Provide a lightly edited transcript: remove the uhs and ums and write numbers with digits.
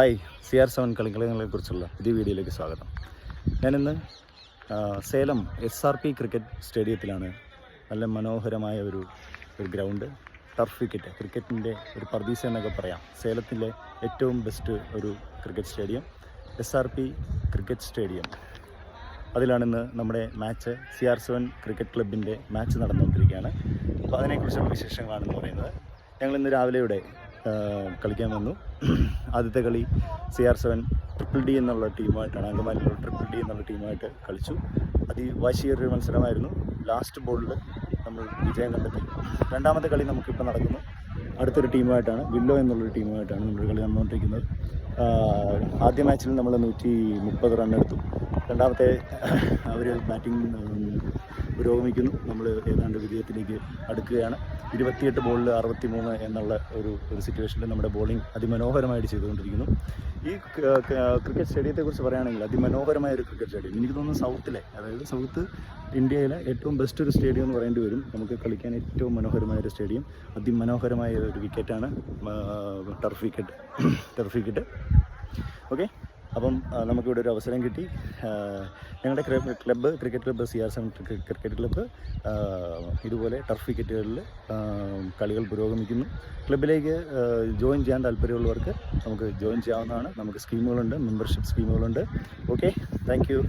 Hi, CR7 കളികളെക്കുറിച്ചുള്ള പുതിയ വീഡിയോയിലേക്ക് സ്വാഗതം. ഞാനിന്ന് സേലം SRP ക്രിക്കറ്റ് സ്റ്റേഡിയത്തിലാണ്. നല്ല മനോഹരമായ ഒരു ഗ്രൗണ്ട്, ടർഫ് വിക്കറ്റ്, ക്രിക്കറ്റിൻ്റെ ഒരു പർദീസ എന്നൊക്കെ പറയാം. സേലത്തിലെ ഏറ്റവും ബെസ്റ്റ് ഒരു cricket stadium SRP cricket stadium. അതിലാണിന്ന് നമ്മുടെ മാച്ച്, CR7 ക്രിക്കറ്റ് ക്ലബിൻ്റെ മാച്ച് നടന്നുകൊണ്ടിരിക്കുകയാണ്. അപ്പോൾ അതിനെക്കുറിച്ചുള്ള വിശേഷങ്ങളാണെന്ന് പറയുന്നത്. ഞങ്ങളിന്ന് രാവിലെ ഇവിടെ കളിക്കാൻ വന്നു. ആദ്യത്തെ കളി CR7 DDD എന്നുള്ള ടീമായിട്ടാണ്, അങ്കമാലിയിലുള്ള DDD എന്നുള്ള ടീമായിട്ട് കളിച്ചു. അതിവാശിയേറിയ മത്സരമായിരുന്നു. ലാസ്റ്റ് ബോളിൽ നമ്മൾ വിജയം കണ്ടെത്തി. രണ്ടാമത്തെ കളി നമുക്കിപ്പോൾ നടക്കുന്നു. അടുത്തൊരു ടീമായിട്ടാണ്, വില്ലോ എന്നുള്ളൊരു ടീമുമായിട്ടാണ് നമ്മൾ കളി നടന്നുകൊണ്ടിരിക്കുന്നത്. ആദ്യ മാച്ചിൽ നമ്മൾ 130 റൺ എടുത്തു. രണ്ടാമത്തെ അവർ ബാറ്റിംഗ് പുരോഗമിക്കുന്നു. നമ്മൾ ഏതാണ്ട് വിജയത്തിലേക്ക് അടുക്കുകയാണ്. 28 ബോളിൽ 63 എന്നുള്ള ഒരു സിറ്റുവേഷനിൽ നമ്മുടെ ബോളിംഗ് അതിമനോഹരമായിട്ട് ചെയ്തുകൊണ്ടിരിക്കുന്നു. ഈ ക്രിക്കറ്റ് സ്റ്റേഡിയത്തെക്കുറിച്ച് പറയുകയാണെങ്കിൽ അതിമനോഹരമായ ഒരു ക്രിക്കറ്റ് സ്റ്റേഡിയം. എനിക്ക് തോന്നുന്നു സൗത്തിലെ, അതായത് സൗത്ത് ഇന്ത്യയിലെ ഏറ്റവും ബെസ്റ്റ് ഒരു സ്റ്റേഡിയം എന്ന് പറയേണ്ടി വരും. നമുക്ക് കളിക്കാൻ ഏറ്റവും മനോഹരമായ ഒരു സ്റ്റേഡിയം, അതിമനോഹരമായ ഒരു വിക്കറ്റാണ് ടർഫ് വിക്കറ്റ്. ഓക്കെ, അപ്പം നമുക്കിവിടെ ഒരു അവസരം കിട്ടി. ഞങ്ങളുടെ cricket club CR7 cricket club ഇതുപോലെ ടർഫ് വിക്കറ്റുകളിൽ കളികൾ പുരോഗമിക്കുന്നു. ക്ലബ്ബിലേക്ക് ജോയിൻ ചെയ്യാൻ താല്പര്യമുള്ളവർക്ക് നമുക്ക് ജോയിൻ ചെയ്യാവുന്നതാണ്. നമുക്ക് സ്കീമുകളുണ്ട്, മെമ്പർഷിപ്പ് സ്കീമുകളുണ്ട്. Okay, thank U.